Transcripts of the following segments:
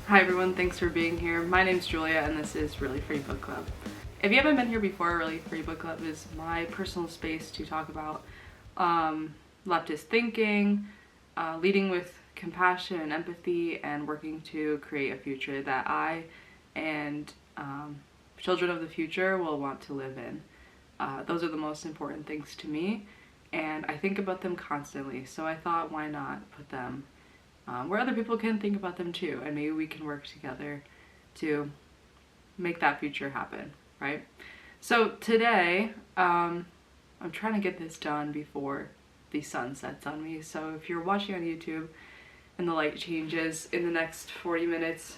Hi everyone, thanks for being here. My name's Julia and this is Really Free Book Club. If you haven't been here before, Really Free Book Club is my personal space to talk about leftist thinking, leading with compassion and empathy, and working to create a future that I and children of the future will want to live in. Those are the most important things to me, and I think about them constantly, so I thought, why not put them where other people can think about them too, and maybe we can work together to make that future happen, right? So today, I'm trying to get this done before the sun sets on me, so if you're watching on YouTube and the light changes in the next 40 minutes,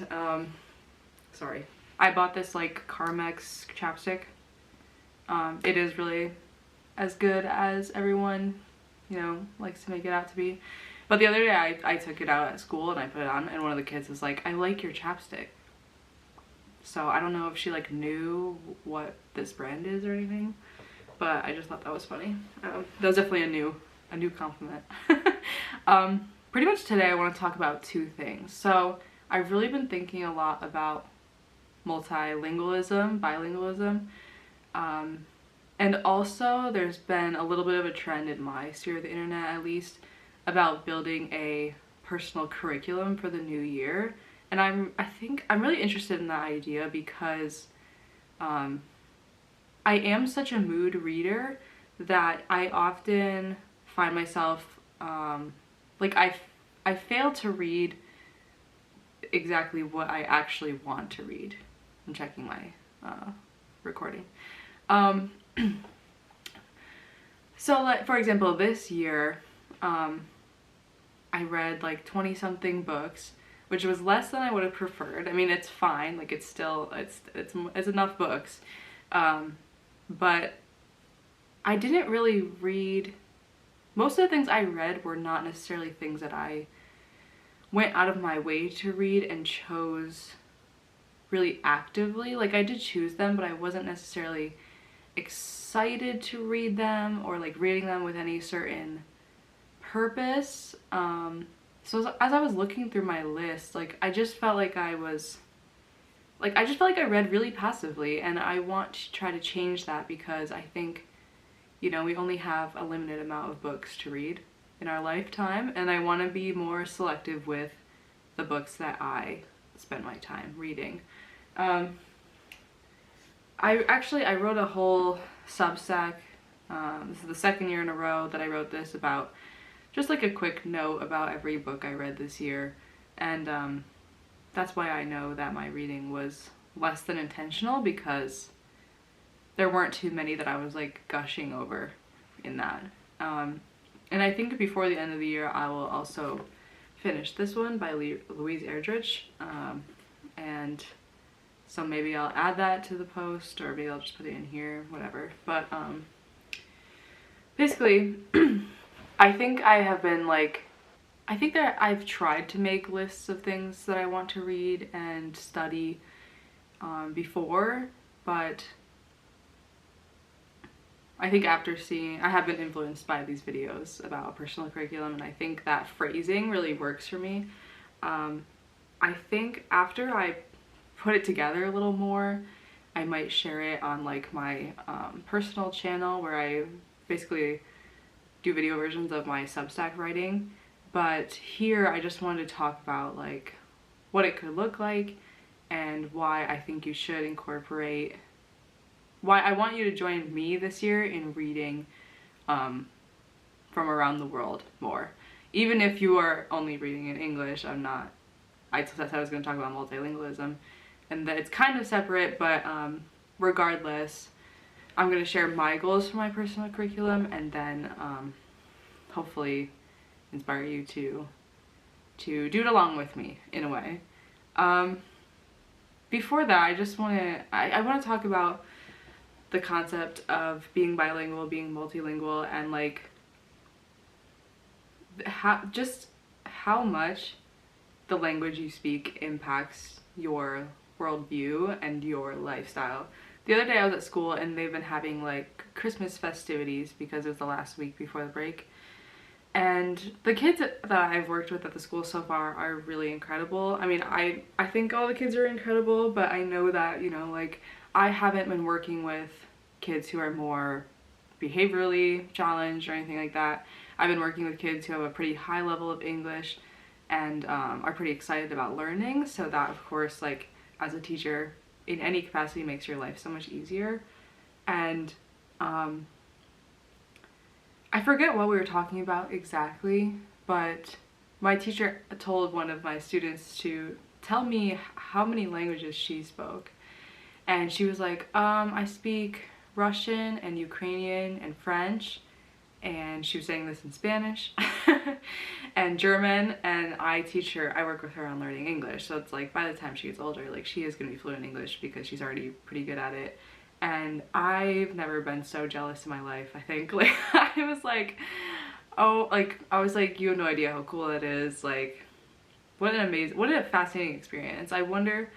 sorry. I bought this like Carmex chapstick. It is really as good as everyone, likes to make it out to be. But the other day I took it out at school and I put it on, and one of the kids was like, I like your chapstick. So I don't know if she like knew what this brand is or anything, but I just thought that was funny. That was definitely a new compliment. Pretty much today I want to talk about two things. So I've really been thinking a lot about multilingualism, bilingualism, and also there's been a little bit of a trend in my sphere of the internet, at least, about building a personal curriculum for the new year. And I think I'm really interested in that idea because I am such a mood reader that I often find myself like I fail to read exactly what I actually want to read. I'm checking my recording. So like, for example, this year I read like 20 something books, which was less than I would have preferred. I mean, it's fine, like it's still, it's enough books, but I didn't really read, most of the things I read were not necessarily things that I went out of my way to read and chose really actively. Like I did choose them, but I wasn't necessarily excited to read them or like reading them with any certain purpose. So as I was looking through my list, like I just felt like I read really passively, and I want to try to change that because I think, we only have a limited amount of books to read in our lifetime, and I want to be more selective with the books that I spend my time reading. I wrote a whole substack. This is the second year in a row that I wrote this, about just like a quick note about every book I read this year, and that's why I know that my reading was less than intentional, because there weren't too many that I was like gushing over in that. And I think before the end of the year I will also finish this one by Louise Erdrich, and so maybe I'll add that to the post, or maybe I'll just put it in here, whatever. But basically I think that I've tried to make lists of things that I want to read and study before, but I think after I have been influenced by these videos about personal curriculum, and I think that phrasing really works for me. I think after I put it together a little more, I might share it on like my personal channel, where I basically do video versions of my Substack writing. But here I just wanted to talk about like what it could look like, and why I think you should incorporate, why I want you to join me this year in reading from around the world more. Even if you are only reading in English, I said I was going to talk about multilingualism, and that it's kind of separate, but regardless, I'm going to share my goals for my personal curriculum, and then hopefully inspire you to do it along with me in a way. Before that, I want to talk about the concept of being bilingual, being multilingual, and like how much the language you speak impacts your worldview and your lifestyle. The other day I was at school and they've been having like Christmas festivities because it was the last week before the break, And the kids that I've worked with at the school so far are really incredible. I mean, I think all the kids are incredible, but I know that, you know, like, I haven't been working with kids who are more behaviorally challenged or anything like that. I've been working with kids who have a pretty high level of English and are pretty excited about learning. So that, of course, like, as a teacher in any capacity makes your life so much easier. And I forget what we were talking about exactly, but my teacher told one of my students to tell me how many languages she spoke. And she was like, I speak Russian and Ukrainian and French. And she was saying this in Spanish and German. And I work with her on learning English. So it's like, by the time she gets older, like, she is going to be fluent in English because she's already pretty good at it. And I've never been so jealous in my life, I think. Like, I was like, oh, like, I was like, you have no idea how cool it is. Like, what a fascinating experience. I wonder,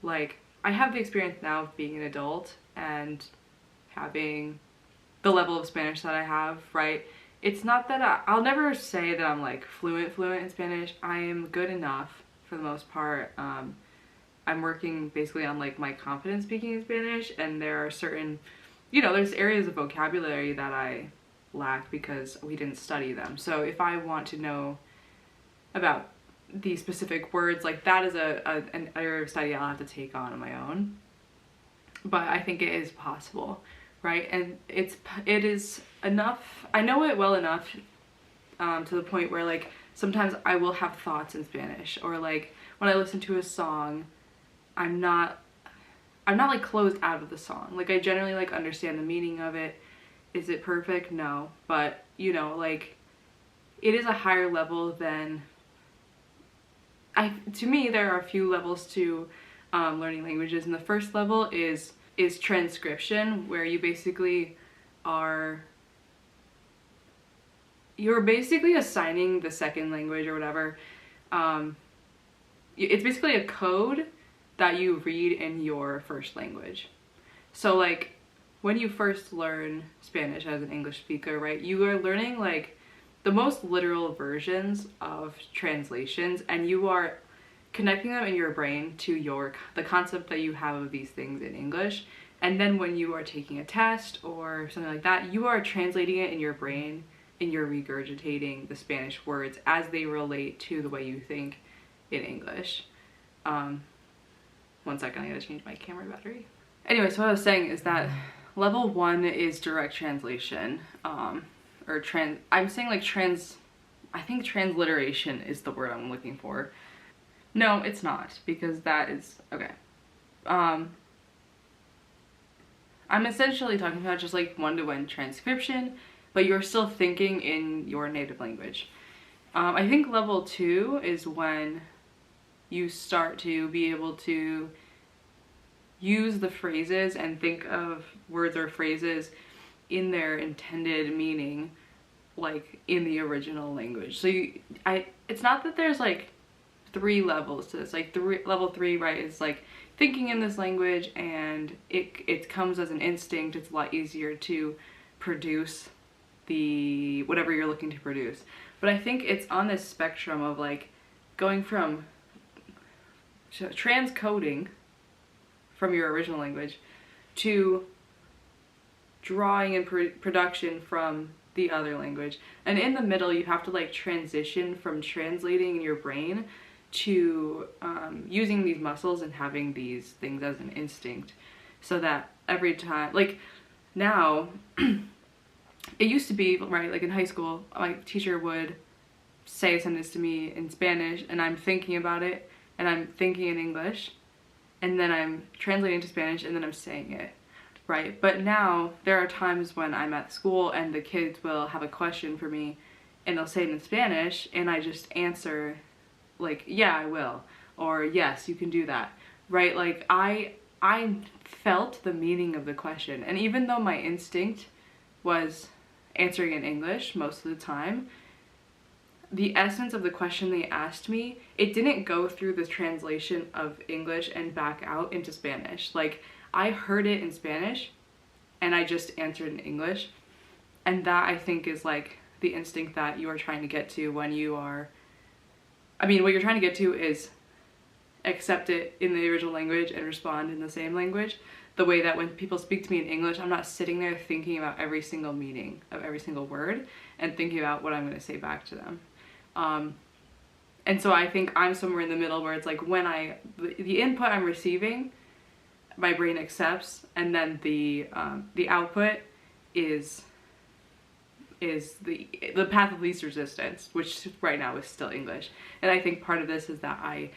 like, I have the experience now of being an adult and having the level of Spanish that I have, right? It's not that I'll never say that I'm like fluent in Spanish. I am good enough for the most part. I'm working basically on like my confidence speaking in Spanish, and there are certain, you know, there's areas of vocabulary that I lack because we didn't study them. So if I want to know about these specific words, like, that is an area of study I'll have to take on my own. But I think it is possible, right? And it is enough, I know it well enough to the point where, like, sometimes I will have thoughts in Spanish, or like when I listen to a song, I'm not like closed out of the song. Like, I generally like understand the meaning of it. Is it perfect? No. But, you know, like, it is a higher level than, to me, there are a few levels to learning languages, and the first level is transcription, where you basically you're basically assigning the second language or whatever. It's basically a code that you read in your first language. So, like, when you first learn Spanish as an English speaker, right, you are learning like the most literal versions of translations, and you are connecting them in your brain to the concept that you have of these things in English. And then when you are taking a test or something like that, you are translating it in your brain, and you're regurgitating the Spanish words as they relate to the way you think in English. 1 second, I gotta change my camera battery. Anyway, so what I was saying is that level 1 is direct translation, I'm saying like I think transliteration is the word I'm looking for. No, it's not, because that is, okay. I'm essentially talking about just like one-to-one transcription, but you're still thinking in your native language. I think level 2 is when you start to be able to use the phrases and think of words or phrases in their intended meaning, like in the original language. So it's not that there's like 3 levels to this. Like level 3, right, is like thinking in this language, and it comes as an instinct. It's a lot easier to produce whatever you're looking to produce. But I think it's on this spectrum of like going from transcoding from your original language to drawing and production from the other language. And in the middle, you have to like transition from translating in your brain to using these muscles and having these things as an instinct, so that every time, like now, it used to be, right, like in high school, my teacher would say a sentence to me in Spanish, and I'm thinking about it, and I'm thinking in English, and then I'm translating to Spanish, and then I'm saying it, right? But now there are times when I'm at school and the kids will have a question for me, and they'll say it in Spanish, and I just answer like, yeah, I will, or yes, you can do that, right? Like I felt the meaning of the question, and even though my instinct was answering in English most of the time, the essence of the question they asked me, it didn't go through the translation of English and back out into Spanish. Like, I heard it in Spanish and I just answered in English, and that I think is like the instinct that you are trying to get to when you are, I mean, what you're trying to get to is accept it in the original language and respond in the same language. The way that when people speak to me in English, I'm not sitting there thinking about every single meaning of every single word and thinking about what I'm going to say back to them. And so I think I'm somewhere in the middle where it's like when the input I'm receiving, my brain accepts, and then the output is the path of least resistance, which right now is still English. And I think part of this is that I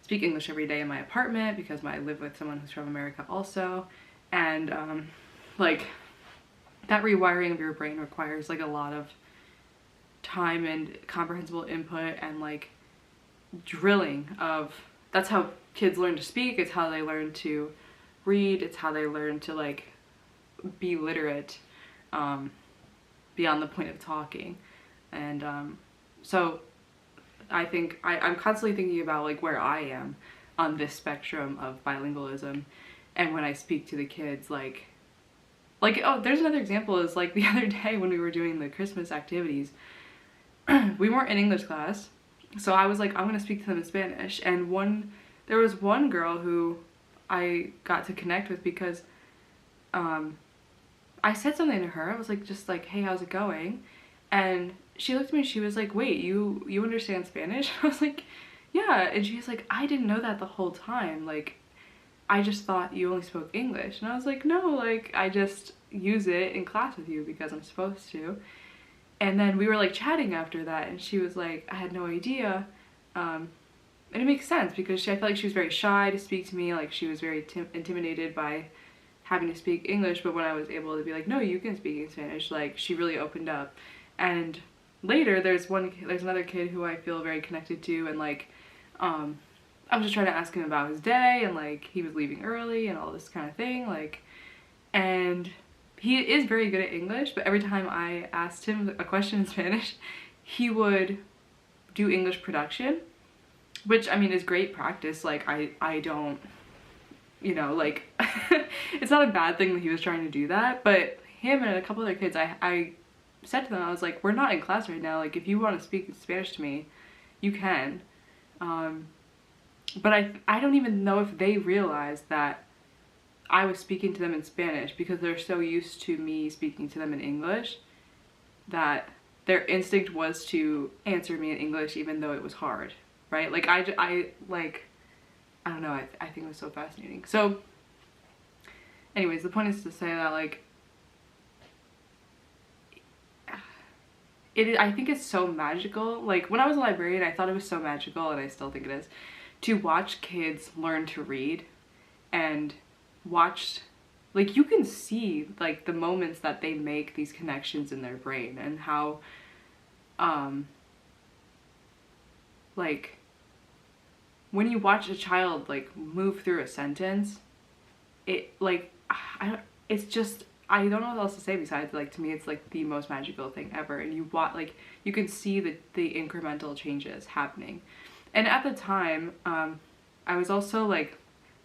speak English every day in my apartment because I live with someone who's from America also, and like that rewiring of your brain requires like a lot of time and comprehensible input and like drilling of, that's how kids learn to speak, it's how they learn to read, it's how they learn to like be literate beyond the point of talking. And so I think I'm constantly thinking about like where I am on this spectrum of bilingualism, and when I speak to the kids, like oh, there's another example is like the other day when we were doing the Christmas activities, we weren't in English class, so I was like, I'm gonna speak to them in Spanish, and there was one girl who I got to connect with because I said something to her. I was like, just like, hey, how's it going? And she looked at me and she was like, wait, you understand Spanish? I was like, yeah. And she was like, I didn't know that the whole time. Like, I just thought you only spoke English. And I was like, no, like, I just use it in class with you because I'm supposed to. And then we were like chatting after that, and she was like, I had no idea. And it makes sense because I felt like she was very shy to speak to me. Like, she was very intimidated by having to speak English. But when I was able to be like, no, you can speak in Spanish, like, she really opened up. And later there's another kid who I feel very connected to, and like I was just trying to ask him about his day, and like he was leaving early and all this kind of thing, like, and he is very good at English, but every time I asked him a question in Spanish, he would do English production, which I mean is great practice. Like I don't, you know, like it's not a bad thing that he was trying to do that, but him and a couple other kids, I said to them, I was like, we're not in class right now, like if you want to speak Spanish to me, you can. But I don't even know if they realized that I was speaking to them in Spanish because they're so used to me speaking to them in English that their instinct was to answer me in English even though it was hard, right? Like I don't know, I think it was so fascinating. So anyways, the point is to say that like I think it's so magical. Like when I was a librarian, I thought it was so magical, and I still think it is, to watch kids learn to read and watch, like you can see like the moments that they make these connections in their brain, and how like when you watch a child like move through a sentence, it like it's just, I don't know what else to say besides like, to me it's like the most magical thing ever. And you watch, like you can see the incremental changes happening. And at the time I was also like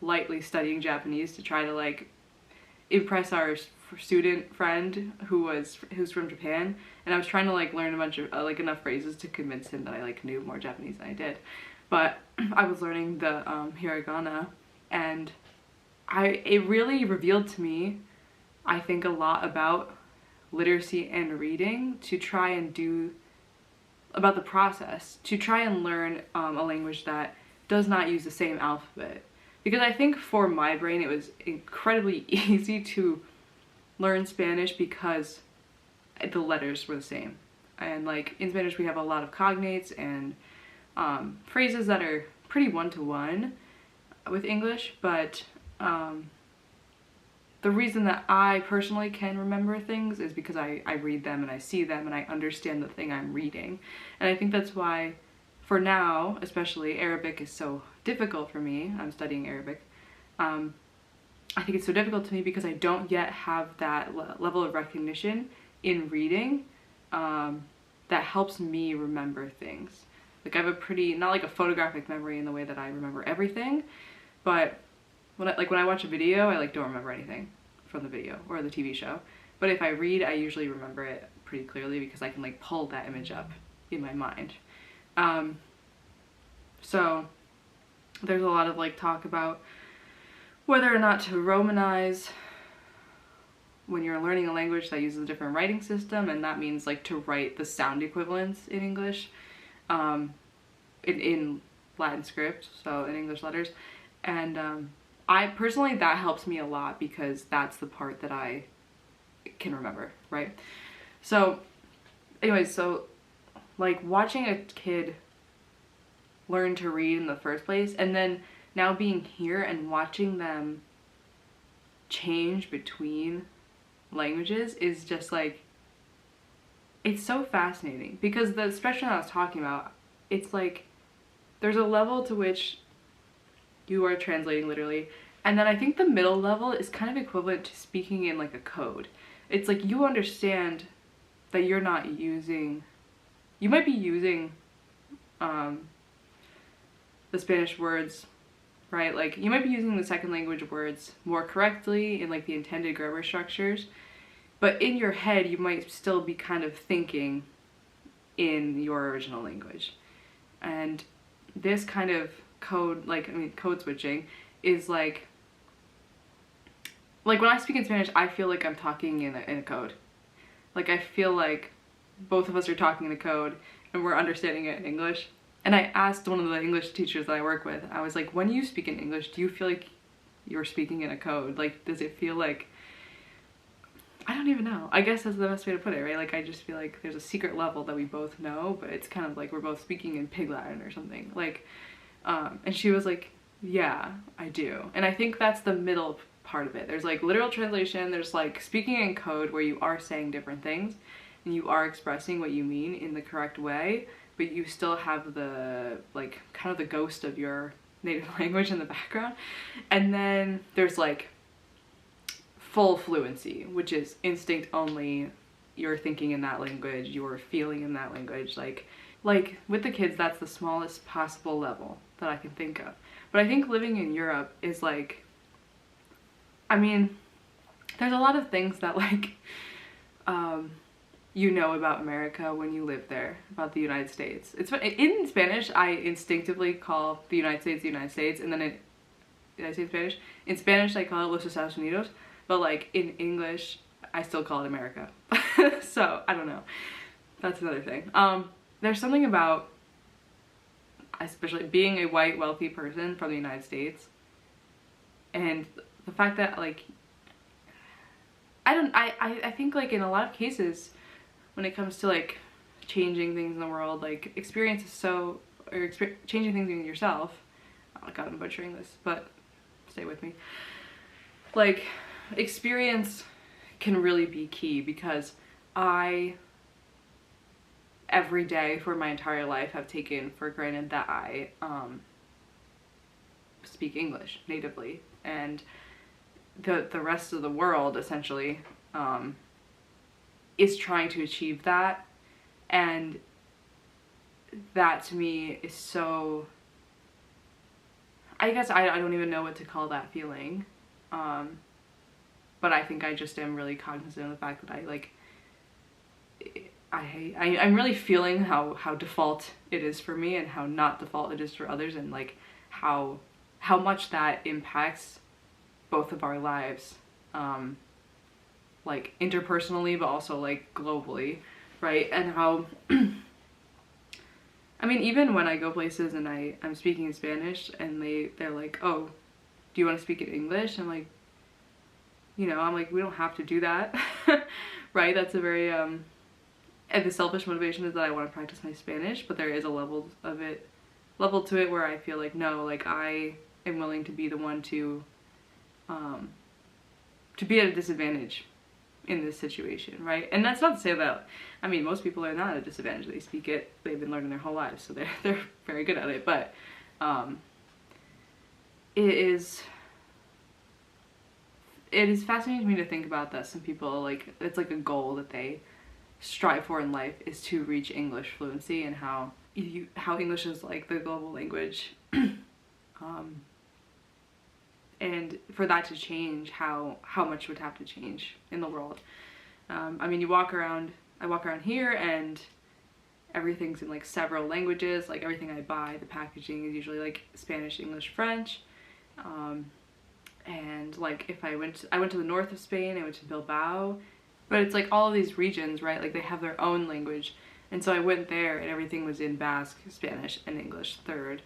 lightly studying Japanese to try to like impress our student friend who's from Japan, and I was trying to like learn a bunch of like enough phrases to convince him that I like knew more Japanese than I did. But I was learning the hiragana, and it really revealed to me, I think, a lot about literacy and reading, to try and do about the process, to try and learn a language that does not use the same alphabet. Because I think for my brain it was incredibly easy to learn Spanish because the letters were the same. And like in Spanish we have a lot of cognates and phrases that are pretty one-to-one with English, but the reason that I personally can remember things is because I read them and I see them and I understand the thing I'm reading. And I think that's why, for now, especially, Arabic is so difficult for me. I'm studying Arabic. I think it's so difficult to me because I don't yet have that level of recognition in reading that helps me remember things. Like I have a pretty, not like a photographic memory in the way that I remember everything, but when I watch a video, I like don't remember anything from the video or the TV show. But if I read, I usually remember it pretty clearly because I can like pull that image up in my mind. So there's a lot of like talk about whether or not to Romanize when you're learning a language that uses a different writing system, and that means like to write the sound equivalents in English, in Latin script, so in English letters. And I personally, that helps me a lot because that's the part that I can remember, right? So anyways, so like watching a kid learn to read in the first place, and then now being here and watching them change between languages is just like, it's so fascinating because the spectrum I was talking about, it's like there's a level to which you are translating literally, and then I think the middle level is kind of equivalent to speaking in like a code. It's like you understand that you're not using, you might be using the Spanish words, right? Like you might be using the second language words more correctly in like the intended grammar structures, but in your head you might still be kind of thinking in your original language. And this kind of code, like, I mean, code switching is like when I speak in Spanish, I feel like I'm talking in a code. Like I feel like both of us are talking in a code and we're understanding it in English. And I asked one of the English teachers that I work with, I was like, when you speak in English, do you feel like you're speaking in a code? Like, does it feel like, I don't even know. I guess that's the best way to put it, right? Like, I just feel like there's a secret level that we both know, but it's kind of like we're both speaking in Pig Latin or something. Like, and she was like, yeah, I do. And I think that's the middle part of it. There's like literal translation, there's like speaking in code where you are saying different things and you are expressing what you mean in the correct way, but you still have the, like, kind of the ghost of your native language in the background. And then there's like full fluency, which is instinct only. You're thinking in that language, you're feeling in that language. Like with the kids, that's the smallest possible level that I can think of. But I think living in Europe is like, I mean, there's a lot of things that like, you know about America when you live there, about the United States. It's in Spanish, I instinctively call the United States, and then did I say Spanish? In Spanish, I call it Los Estados Unidos, but like in English, I still call it America. So I don't know. That's another thing. There's something about, especially being a white, wealthy person from the United States, and the fact that like, I think like in a lot of cases, when it comes to like changing things in the world, like experience is so, or changing things in yourself, oh god, I'm butchering this, but stay with me. Like, experience can really be key because I, every day for my entire life, have taken for granted that I speak English natively, and the rest of the world essentially is trying to achieve that, and that to me is so, I guess I don't even know what to call that feeling, but I think I just am really cognizant of the fact that I like, I'm really feeling how default it is for me and how not default it is for others, and like how much that impacts both of our lives, like interpersonally but also like globally, right? And how I mean, even when I go places and I'm speaking in Spanish and they're like, oh, do you want to speak in English? I'm like, you know, I'm like, we don't have to do that. Right? That's a very and the selfish motivation is that I want to practice my Spanish, but there is a level to it where I feel like, no, like I am willing to be the one to be at a disadvantage in this situation, right? And that's not to say that, I mean, most people are not at a disadvantage. They speak it, they've been learning their whole lives, so they're very good at it, but it is fascinating to me to think about that some people, like, it's like a goal that they strive for in life is to reach English fluency, and how English is like the global language. And for that to change, how much would have to change in the world. I mean, you walk around I walk around here and everything's in like several languages. Like everything I buy, the packaging is usually like Spanish, English, French. And like if I went to the north of Spain, I went to Bilbao, but it's like all of these regions, right? Like they have their own language. And so I went there and everything was in Basque, Spanish, and English third.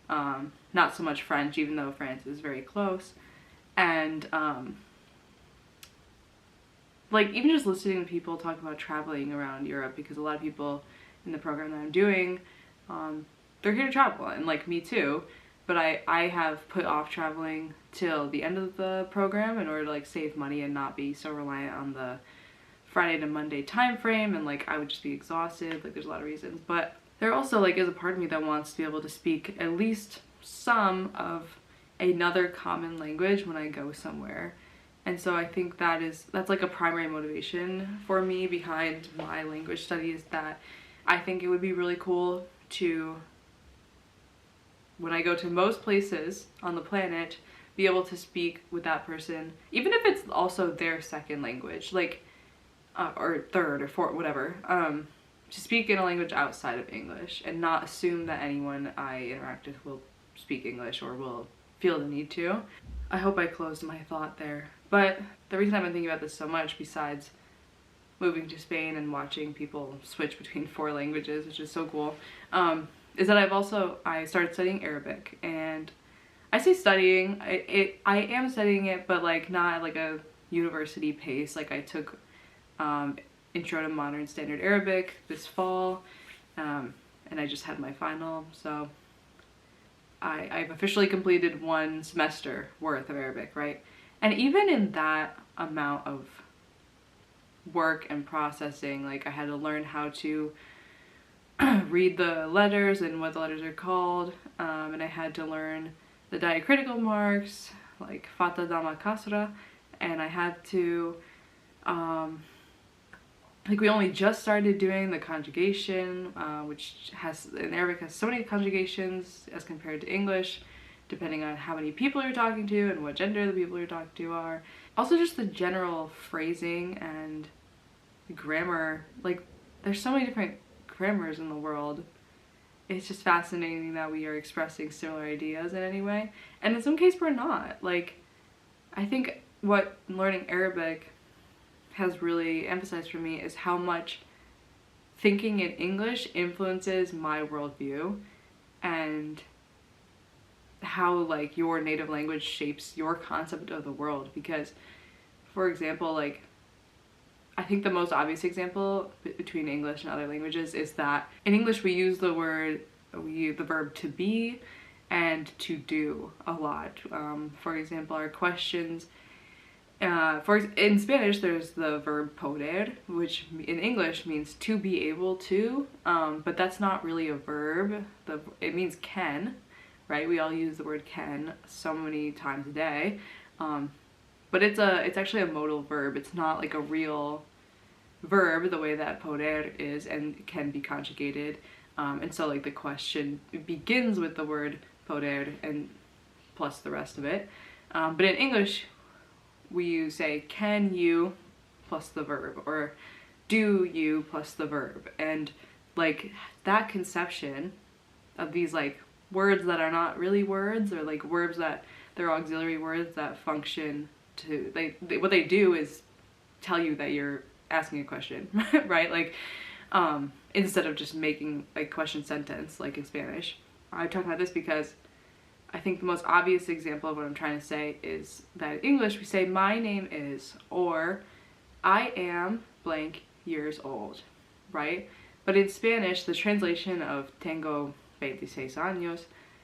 Not so much French, even though France is very close. And like even just listening to people talk about traveling around Europe, because a lot of people in the program that I'm doing, they're here to travel, and like me too. But I have put off traveling till the end of the program in order to like save money and not be so reliant on the Friday to Monday time frame, and like I would just be exhausted. Like there's a lot of reasons, but there also like is a part of me that wants to be able to speak at least some of another common language when I go somewhere. And so I think that's like a primary motivation for me behind my language studies, that I think it would be really cool to, when I go to most places on the planet, be able to speak with that person, even if it's also their second language, like, or third or fourth, whatever, to speak in a language outside of English and not assume that anyone I interact with will speak English or will feel the need to. I hope I closed my thought there. But the reason I've been thinking about this so much, besides moving to Spain and watching people switch between 4 languages, which is so cool, is that I started studying Arabic. And I say studying, I am studying it, but like not at like a university pace. Like I took Intro to Modern Standard Arabic this fall, and I just had my final, so I've officially completed 1 semester worth of Arabic, right? And even in that amount of work and processing, like I had to learn how to read the letters and what the letters are called, and I had to learn the diacritical marks, like fata, dama, kasra, and I had to, like we only just started doing the conjugation, which in Arabic has so many conjugations as compared to English, depending on how many people you're talking to and what gender the people you're talking to are. Also just the general phrasing and grammar, like there's so many different grammars in the world. It's just fascinating that we are expressing similar ideas in any way, and in some cases we're not. Like I think what learning Arabic has really emphasized for me is how much thinking in English influences my worldview, and how like your native language shapes your concept of the world. Because for example, like I think the most obvious example between English and other languages is that in English we use the verb to be and to do a lot. For example, our questions, in Spanish there's the verb poder, which in English means to be able to, but that's not really a verb. It means can, right? We all use the word can so many times a day, but it's actually a modal verb. It's not like a real verb the way that poder is and can be conjugated, and so like the question begins with the word poder and plus the rest of it, but in English we say can you plus the verb, or do you plus the verb. And like that conception of these like words that are not really words, or like words that they're auxiliary words that function to, what they do is tell you that you're asking a question, right? Like instead of just making a question sentence like in Spanish. I'm talking about this because I think the most obvious example of what I'm trying to say is that in English we say my name is, or I am blank years old, right? But in Spanish the translation of tengo 26 años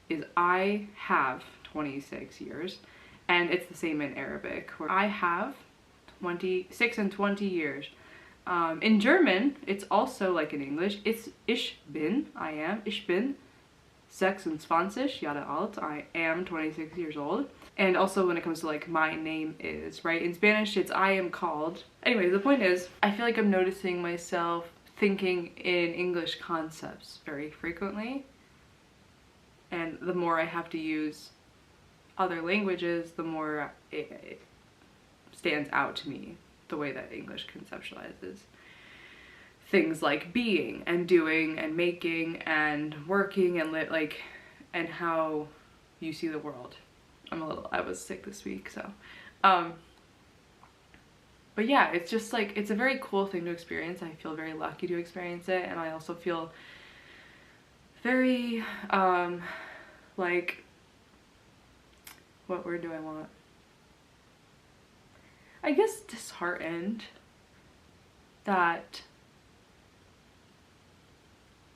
is I have 26 years, and it's the same in Arabic where I have 26 and 20 years. In German it's also like in English, it's ich bin, I am, ich bin 26 Jahre alt, I am 26 years old. And also when it comes to like my name is, right? In Spanish it's I am called. Anyway, the point is I feel like I'm noticing myself thinking in English concepts very frequently, and the more I have to use other languages, the more it stands out to me the way that English conceptualizes. things like being and doing and making and working and and how you see the world. I was sick this week, so but yeah, it's just like, it's a very cool thing to experience. I feel very lucky to experience it, and I also feel very like, what word do I want? I guess disheartened that,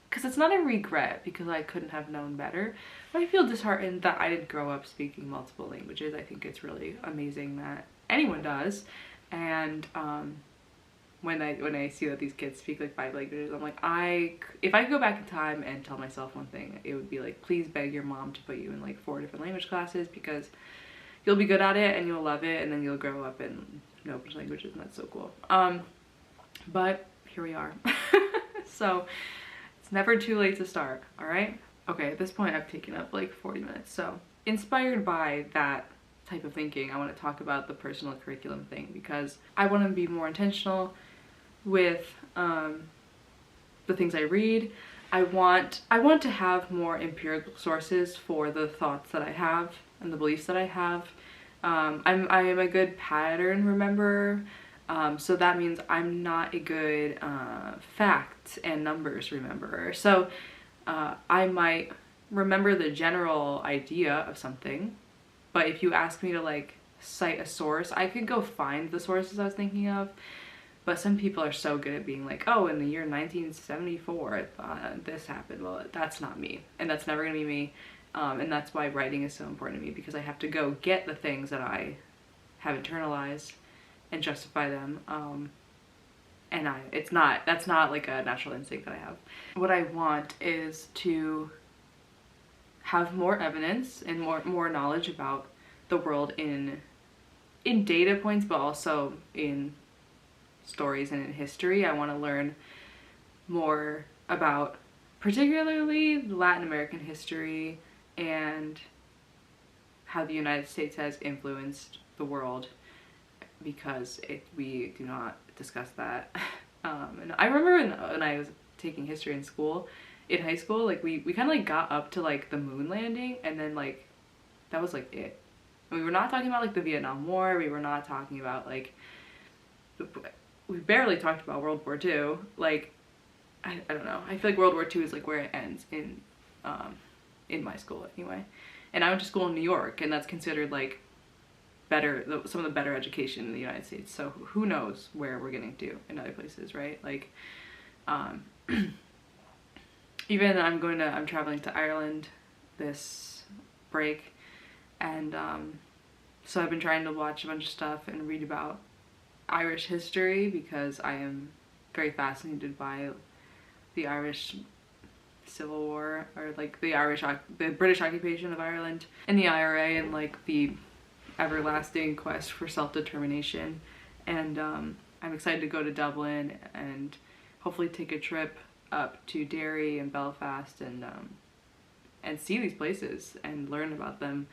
because it's not a regret because I couldn't have known better, but I feel disheartened that I didn't grow up speaking multiple languages. I think it's really amazing that anyone does, and when I see that these kids speak like 5 languages, I'm like, if I could go back in time and tell myself one thing, it would be like, please beg your mom to put you in like 4 different language classes, because you'll be good at it and you'll love it, and then you'll grow up and know which languages, and that's so cool. But here we are. So it's never too late to start, all right? Okay, at this point I've taken up like 40 minutes. So inspired by that type of thinking, I want to talk about the personal curriculum thing, because I want to be more intentional with the things I read. I want to have more empirical sources for the thoughts that I have and the beliefs that I have. I am a good pattern rememberer, so that means I'm not a good facts and numbers rememberer. So I might remember the general idea of something, but if you ask me to like cite a source, I could go find the sources I was thinking of. But some people are so good at being like, oh, in the year 1974, this happened. Well, that's not me, and that's never gonna be me. And that's why writing is so important to me, because I have to go get the things that I have internalized and justify them. And that's not like a natural instinct that I have. What I want is to have more evidence and more knowledge about the world in data points, but also in stories and in history. I want to learn more about particularly Latin American history and how the United States has influenced the world, because we do not discuss that. And I remember when I was taking history in school, in high school, like we kind of like got up to like the moon landing, and then like that was like it. And we were not talking about like the Vietnam War. We were not talking about like, we barely talked about World War II. Like I don't know. I feel like World War II is like where it ends in my school anyway. And I went to school in New York, and that's considered like some of the better education in the United States. So who knows where we're getting to in other places, right? Like even I'm traveling to Ireland this break, and so I've been trying to watch a bunch of stuff and read about Irish history, because I am very fascinated by the Irish Civil War, or like the British occupation of Ireland and the IRA, and like the everlasting quest for self-determination. And I'm excited to go to Dublin and hopefully take a trip up to Derry and Belfast and see these places and learn about them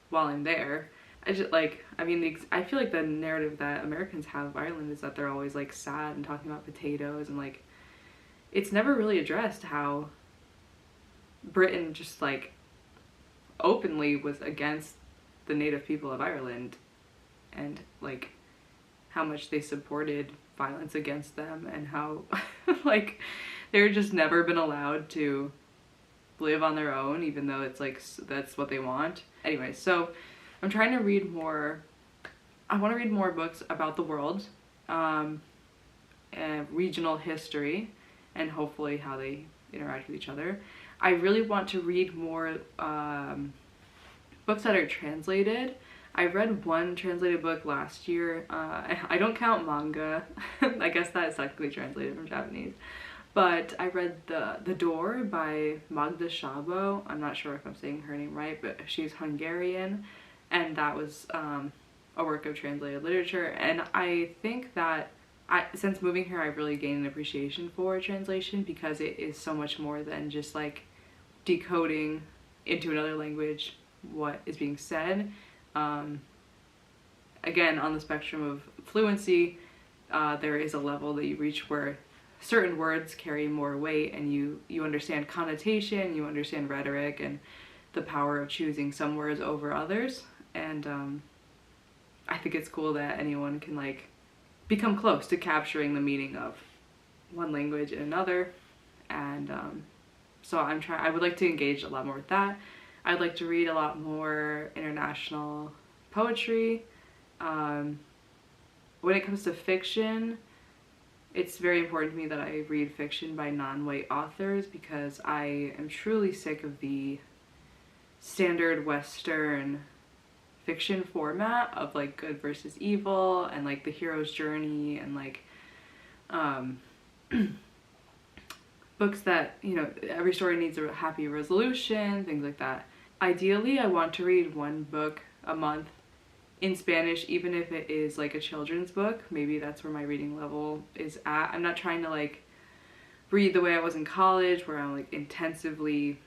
while I'm there. I feel like the narrative that Americans have of Ireland is that they're always like sad and talking about potatoes, and like it's never really addressed how Britain just like openly was against the native people of Ireland, and like how much they supported violence against them, and how like they're just never been allowed to live on their own, even though it's like that's what they want. Anyway, so I'm trying to read more. I want to read more books about the world, and regional history, and hopefully how they interact with each other. I really want to read more books that are translated. I read one translated book last year. I don't count manga. I guess that is technically translated from Japanese. But I read The Door by Magda Szabo. I'm not sure if I'm saying her name right, but she's Hungarian. And that was a work of translated literature. And I think that since moving here, I've really gained an appreciation for translation, because it is so much more than just like decoding into another language what is being said. Again, on the spectrum of fluency, there is a level that you reach where certain words carry more weight, and you understand connotation, you understand rhetoric, and the power of choosing some words over others. And I think it's cool that anyone can like become close to capturing the meaning of one language in another. And so I would like to engage a lot more with that. I'd like to read a lot more international poetry. When it comes to fiction, it's very important to me that I read fiction by non-white authors, because I am truly sick of the standard Western fiction format of like good versus evil and like the hero's journey and like books that, you know, every story needs a happy resolution, things like that. Ideally, I want to read one book a month in Spanish, even if it is like a children's book. Maybe that's where my reading level is at. I'm not trying to like read the way I was in college, where I'm like intensively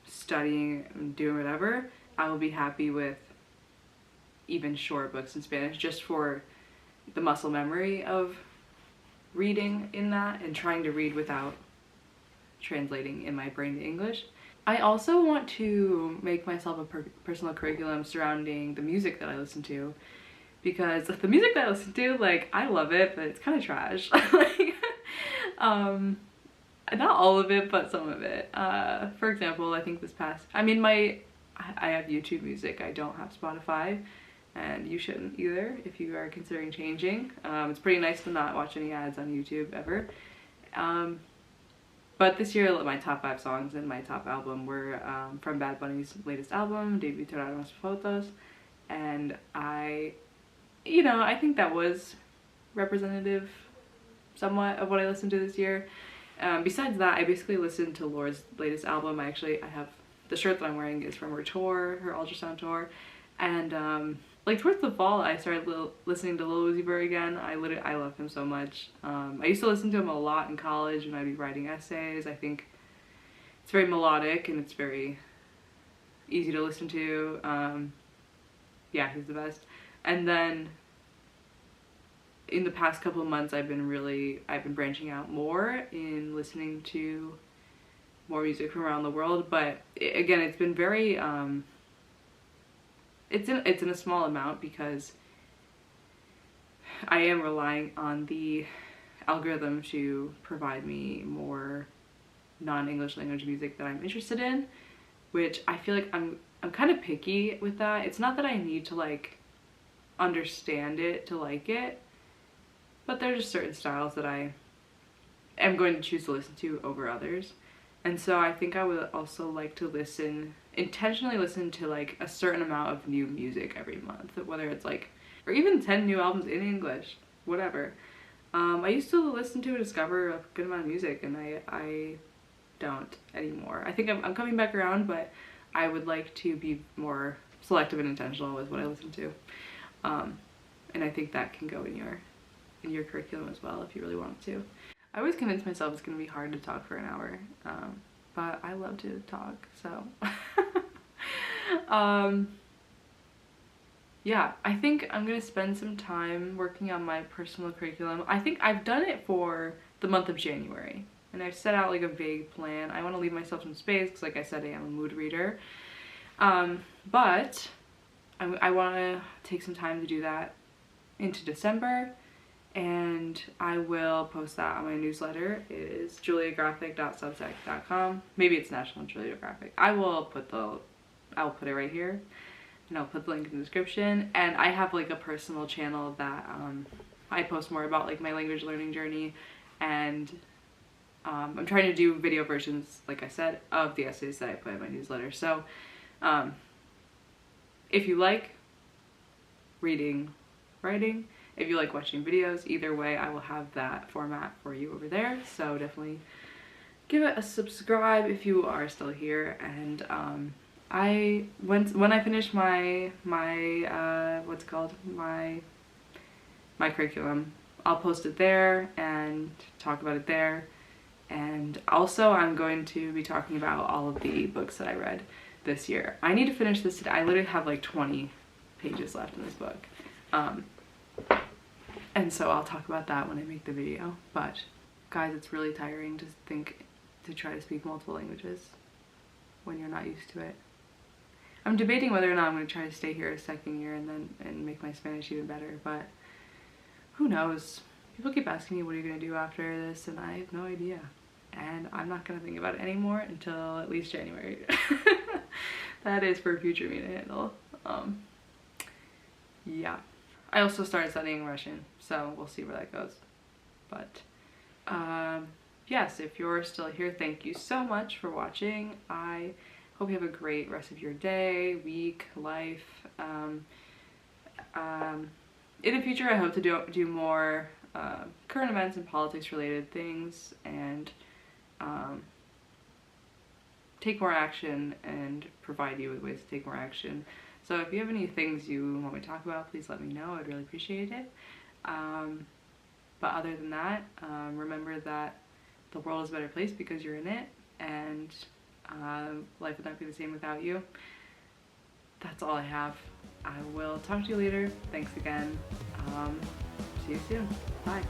studying and doing whatever. I will be happy with even short books in Spanish, just for the muscle memory of reading in that and trying to read without translating in my brain to English. I also want to make myself a personal curriculum surrounding the music that I listen to, because the music that I listen to, like, I love it, but it's kind of trash. Like, not all of it, but some of it. For example, I think I have YouTube Music. I don't have Spotify, and you shouldn't either if you are considering changing. It's pretty nice to not watch any ads on YouTube ever. But this year, my top 5 songs and my top album were from Bad Bunny's latest album, Debí Tirar Unas Fotos, and I think that was representative somewhat of what I listened to this year. Besides that, I basically listened to Laura's latest album. I have the shirt that I'm wearing is from her tour, her ultrasound tour, and like towards the fall, I started listening to Lil Uzi Vert again. I love him so much. I used to listen to him a lot in college when I'd be writing essays. I think it's very melodic and it's very easy to listen to. Yeah, he's the best. And then in the past couple of months, I've been branching out more in listening to more music from around the world. But again, it's been very it's in a small amount, because I am relying on the algorithm to provide me more non-English language music that I'm interested in, which I feel like I'm kind of picky with that. It's not that I need to like understand it to like it, but there are just certain styles that I am going to choose to listen to over others. And so I think I would also like to intentionally listen to like a certain amount of new music every month, whether it's like, or even 10 new albums in English, whatever. I used to listen to and discover a good amount of music, and I don't anymore. I think I'm coming back around, but I would like to be more selective and intentional with what I listen to. And I think that can go in your curriculum as well if you really want to. I always convince myself it's going to be hard to talk for an hour, but I love to talk, so. Yeah, I think I'm going to spend some time working on my personal curriculum. I think I've done it for the month of January, and I've set out like a vague plan. I want to leave myself some space, because like I said, I am a mood reader. But I want to take some time to do that into December. And I will post that on my newsletter. It is juliagraphic.substack.com. Maybe it's National Julia Graphic. I'll put it right here, and I'll put the link in the description. And I have like a personal channel that I post more about like my language learning journey, and I'm trying to do video versions, like I said, of the essays that I put in my newsletter. So if you like reading, writing, if you like watching videos, either way, I will have that format for you over there. So definitely give it a subscribe if you are still here. And when I finish my curriculum, I'll post it there and talk about it there. And also I'm going to be talking about all of the books that I read this year. I need to finish this today. I literally have like 20 pages left in this book. And so I'll talk about that when I make the video. But Guys, it's really tiring to try to speak multiple languages when you're not used to it. I'm debating whether or not I'm going to try to stay here a second year and make my Spanish even better, but who knows? People keep asking me, what are you going to do after this? And I have no idea. And I'm not going to think about it anymore until at least January. That is for future me to handle. Yeah. I also started studying Russian, so we'll see where that goes. But yes, if you're still here, thank you so much for watching. I hope you have a great rest of your day, week, life. In the future, I hope to do more current events and politics related things, and take more action and provide you with ways to take more action. So if you have any things you want me to talk about, please let me know. I'd really appreciate it. But other than that, remember that the world is a better place because you're in it, and life would not be the same without you. That's all I have. I will talk to you later. Thanks again. See you soon. Bye.